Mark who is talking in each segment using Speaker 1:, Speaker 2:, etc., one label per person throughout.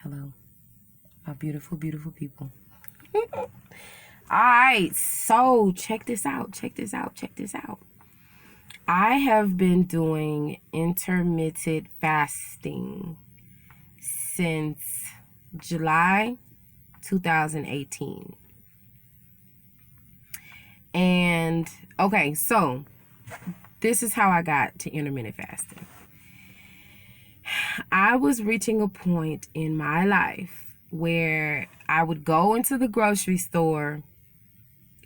Speaker 1: Hello, my beautiful, beautiful people. All right, so check this out. I have been doing intermittent fasting since July 2018. And okay, so this is how I got to intermittent fasting. I was reaching a point in my life where I would go into the grocery store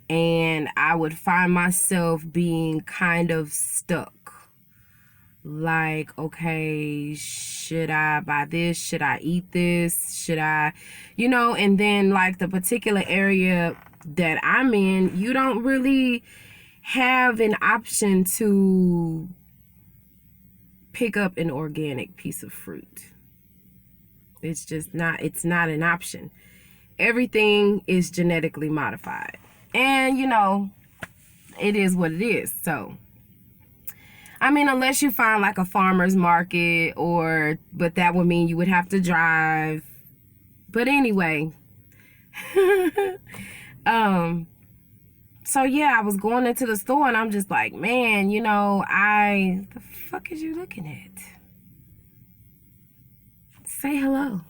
Speaker 1: and I would find myself being kind of stuck. Like, okay, should I buy this? Should I eat this? Should I, and then like the particular area that I'm in, you don't really have an option to pick up an organic piece of fruit. It's not an option. Everything is genetically modified. And, it is what it is. So, unless you find like a farmer's market but that would mean you would have to drive. But anyway, so yeah, I was going into the store and I'm just like, man, the fuck is you looking at? Say hello.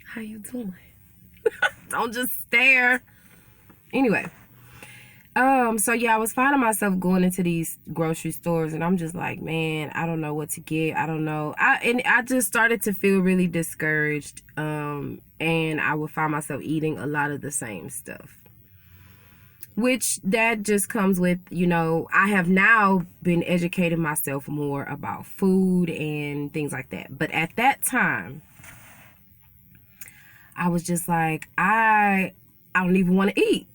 Speaker 1: How you doing? Don't just stare. Anyway, so yeah, I was finding myself going into these grocery stores and I'm just like, man, I don't know what to get. I don't know. I just started to feel really discouraged. And I would find myself eating a lot of the same stuff. Which that just comes with, I have now been educating myself more about food and things like that. But at that time, I was just like, I don't even want to eat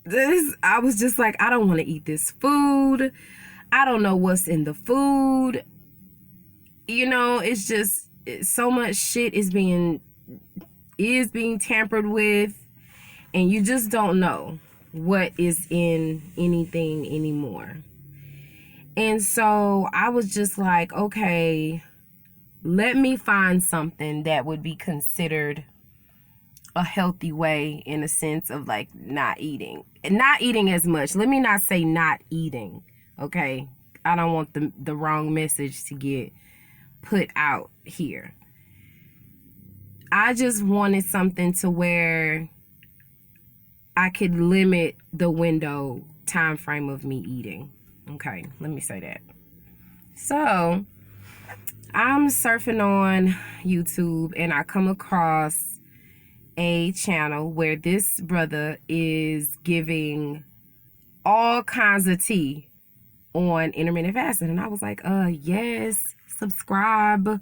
Speaker 1: this. I was just like, I don't want to eat this food. I don't know what's in the food. It's just so much shit is being tampered with, and you just don't know what is in anything anymore. And so I was just like, okay, let me find something that would be considered a healthy way, in a sense of like not eating as much. Let me not say not eating, okay? I don't want the wrong message to get put out here. I just wanted something to where I could limit the time frame of me eating. Okay, let me say that. So I'm surfing on YouTube and I come across a channel where this brother is giving all kinds of tea on intermittent fasting. And I was like, yes, subscribe.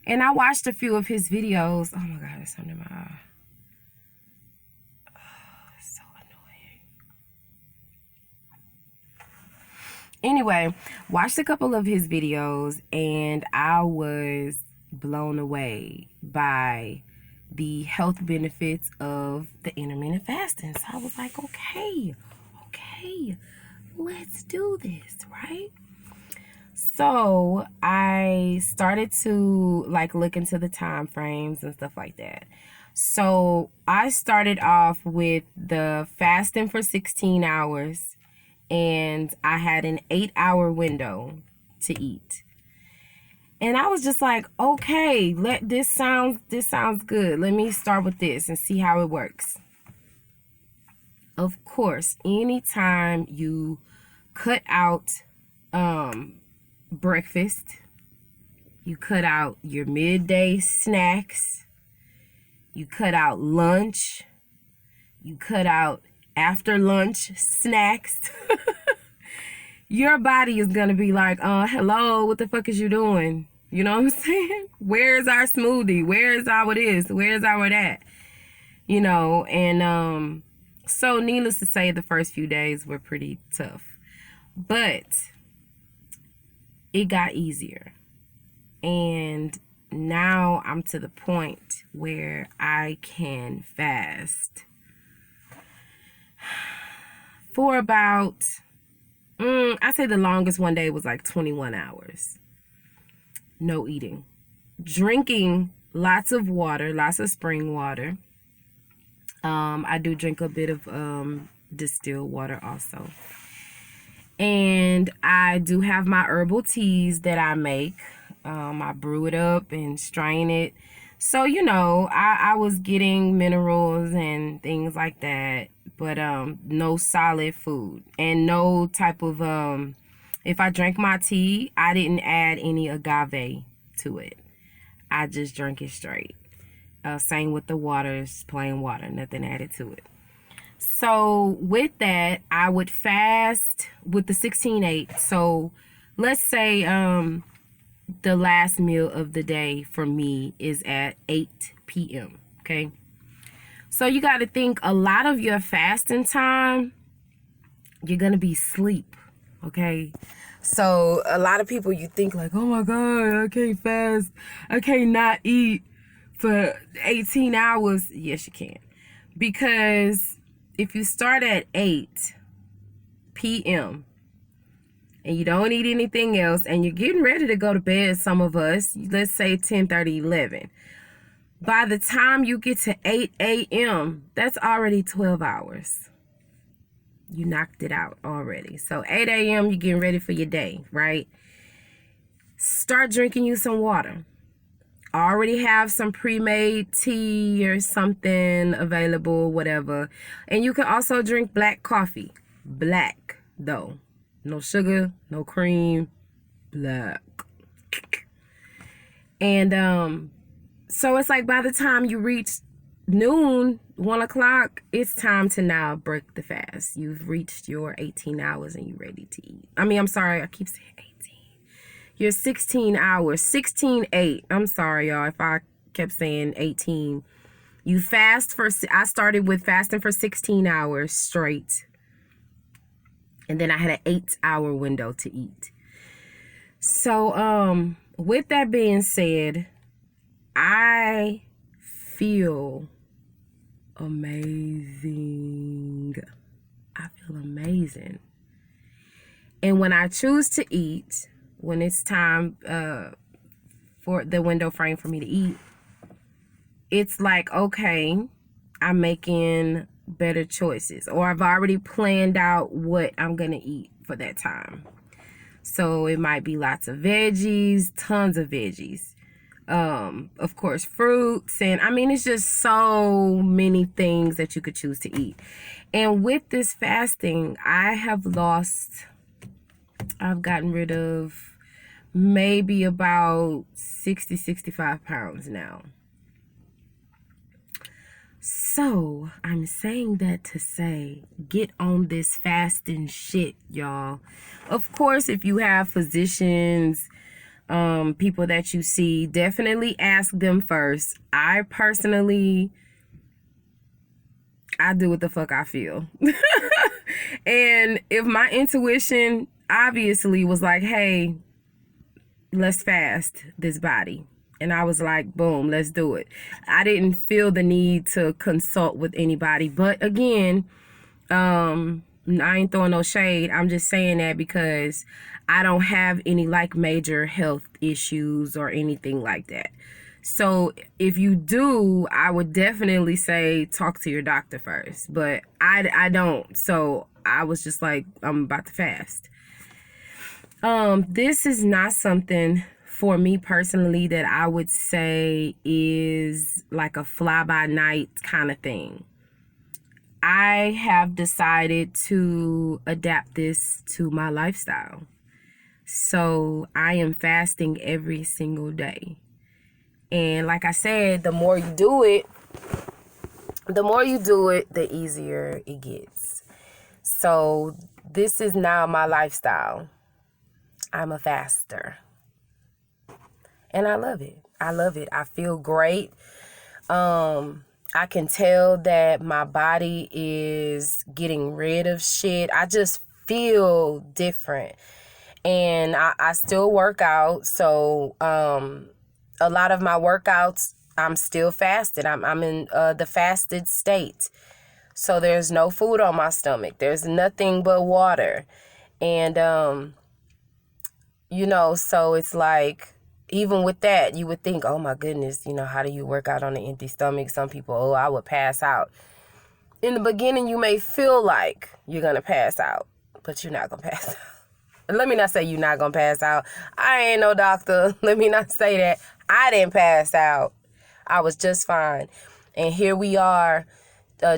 Speaker 1: And I watched a few of his videos. Oh my God, there's something in my eye. Oh, it's so annoying. Anyway, watched a couple of his videos and I was blown away by the health benefits of the intermittent fasting. So I was like, okay, let's do this, right? So I started to like look into the time frames and stuff like that. So I started off with the fasting for 16 hours and I had an 8-hour window to eat. And I was just like, okay, this sounds good. Let me start with this and see how it works. Of course, anytime you cut out breakfast, you cut out your midday snacks, you cut out lunch, you cut out after lunch snacks, your body is going to be like, hello, what the fuck is you doing? You know what I'm saying? Where's our smoothie? Where's our this? Where's our that? And so needless to say, the first few days were pretty tough. But it got easier. And now I'm to the point where I can fast for about, I say the longest one day was like 21 hours. No eating. Drinking lots of water, lots of spring water. I do drink a bit of distilled water also. And I do have my herbal teas that I make. I brew it up and strain it. So, I was getting minerals and things like that, but no solid food and no type of, if I drank my tea, I didn't add any agave to it. I just drank it straight. Same with the water, it's plain water, nothing added to it. So with that, I would fast with the 16-8. So let's say the last meal of the day for me is at 8 p.m. Okay. So you got to think a lot of your fasting time, you're going to be asleep. Okay. So a lot of people, you think like, oh my God, I can't fast. I can't not eat for 18 hours. Yes, you can. Because if you start at 8 p.m. and you don't eat anything else and you're getting ready to go to bed, some of us, let's say 10:30, 11. By the time you get to 8 a.m., that's already 12 hours. You knocked it out already. So 8 a.m., you're getting ready for your day, right? Start drinking you some water. Already have some pre-made tea or something available, whatever. And you can also drink black coffee. Black, though. No sugar, no cream, black. And so it's like by the time you reach noon, 1 o'clock, it's time to now break the fast. You've reached your 18 hours and you're ready to eat. I'm sorry, I keep saying 18. You're 16 hours, 16-8. I'm sorry, y'all, if I kept saying 18. You fast I started with fasting for 16 hours straight. And then I had an 8-hour window to eat. So, with that being said, I feel amazing. I feel amazing. And when I choose to eat, when it's time for the window frame for me to eat, it's like, okay, I'm making better choices, or I've already planned out what I'm gonna eat for that time. So it might be lots of veggies, tons of veggies, of course fruits, and it's just so many things that you could choose to eat. And with this fasting, I've gotten rid of maybe about 65 pounds now. So I'm saying that to say, get on this fasting shit, y'all. Of course, if you have physicians, people that you see, definitely ask them first. I personally, I do what the fuck I feel. And if my intuition obviously was like, hey, let's fast this body, and I was like, boom, let's do it. I didn't feel the need to consult with anybody. But again, I ain't throwing no shade. I'm just saying that because I don't have any like major health issues or anything like that. So if you do, I would definitely say talk to your doctor first. But I don't. So I was just like, I'm about to fast. This is not something for me personally that I would say is like a fly-by-night kind of thing. I have decided to adapt this to my lifestyle. So I am fasting every single day. And like I said, the more you do it, the easier it gets. So this is now my lifestyle. I'm a faster. And I love it. I feel great. I can tell that my body is getting rid of shit. I just feel different. And I still work out. So a lot of my workouts, I'm still fasted. I'm in the fasted state. So there's no food on my stomach. There's nothing but water. And, so it's like, even with that, you would think, oh my goodness, how do you work out on an empty stomach? Some people, oh, I would pass out. In the beginning, you may feel like you're going to pass out, but you're not going to pass out. Let me not say you're not going to pass out. I ain't no doctor. Let me not say that. I didn't pass out. I was just fine. And here we are,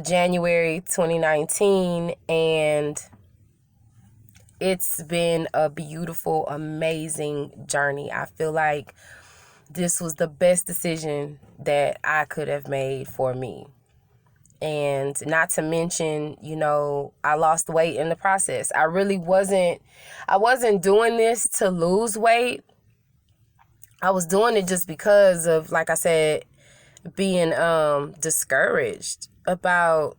Speaker 1: January 2019, and it's been a beautiful, amazing journey. I feel like this was the best decision that I could have made for me. And not to mention, I lost weight in the process. I wasn't doing this to lose weight. I was doing it just because of, like I said, being discouraged about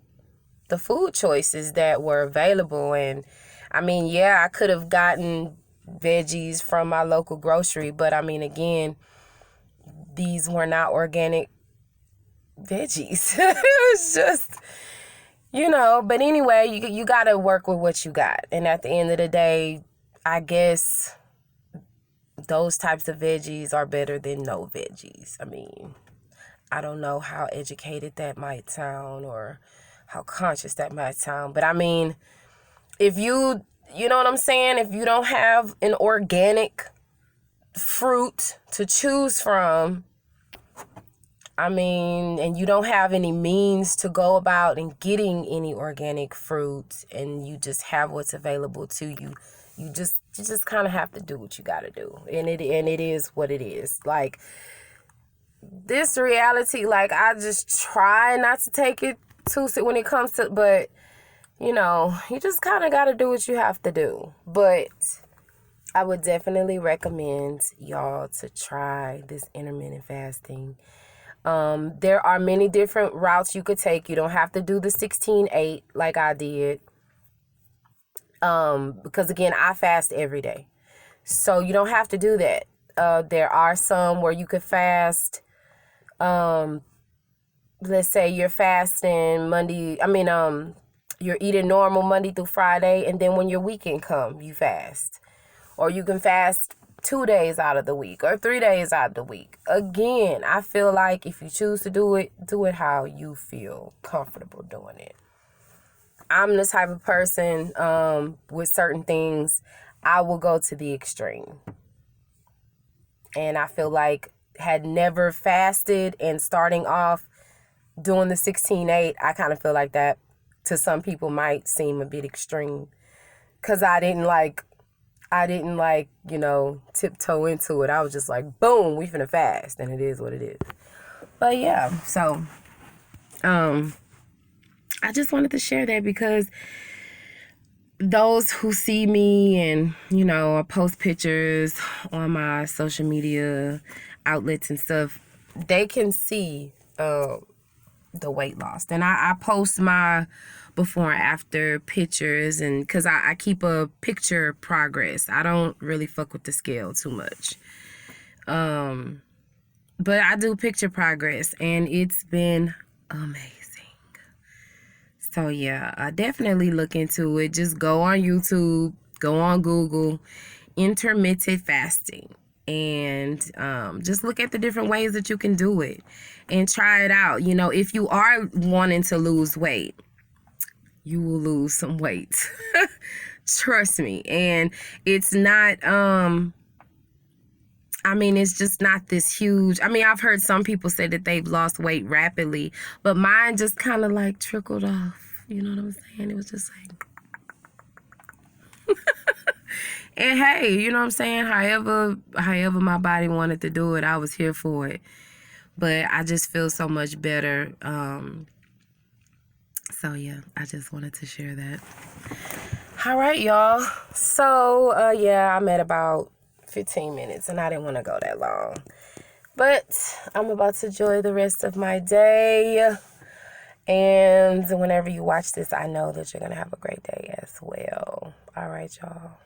Speaker 1: the food choices that were available. And I mean, yeah, I could have gotten veggies from my local grocery, but I mean, again, these were not organic veggies. It was just, but anyway, you got to work with what you got. And at the end of the day, I guess those types of veggies are better than no veggies. I mean, I don't know how educated that might sound or how conscious that might sound. But I mean, if you know what I'm saying? If you don't have an organic fruit to choose from, I mean, and you don't have any means to go about and getting any organic fruit, and you just have what's available to you, you just kind of have to do what you got to do. And it is what it is. Like, this reality, like, I just try not to take it too serious when it comes to, but, you just kind of got to do what you have to do. But I would definitely recommend y'all to try this intermittent fasting. There are many different routes you could take. You don't have to do the 16-8 like I did. Because again, I fast every day. So you don't have to do that. There are some where you could fast, let's say you're fasting you're eating normal Monday through Friday, and then when your weekend come, you fast. Or you can fast 2 days out of the week or 3 days out of the week. Again, I feel like if you choose to do it how you feel comfortable doing it. I'm the type of person, with certain things, I will go to the extreme. And I feel like had never fasted and starting off doing the 16-8, I kind of feel like that to some people might seem a bit extreme. Because I didn't tiptoe into it. I was just like, boom, we finna fast. And it is what it is. But yeah, so I just wanted to share that because those who see me and, I post pictures on my social media outlets and stuff, they can see the weight loss. And I post my before and after pictures, and because I keep a picture progress. I don't really fuck with the scale too much. But I do picture progress, and it's been amazing. So yeah, I definitely look into it. Just go on YouTube, go on Google, intermittent fasting, and just look at the different ways that you can do it and try it out. If you are wanting to lose weight, you will lose some weight. Trust me. And it's not, it's just not this huge. I've heard some people say that they've lost weight rapidly, but mine just kind of like trickled off. You know what I'm saying? It was just like, and hey, you know what I'm saying? However my body wanted to do it, I was here for it. But I just feel so much better. So yeah, I just wanted to share that. All right, y'all. So I'm at about 15 minutes, and I didn't want to go that long. But I'm about to enjoy the rest of my day. And whenever you watch this, I know that you're going to have a great day as well. All right, y'all.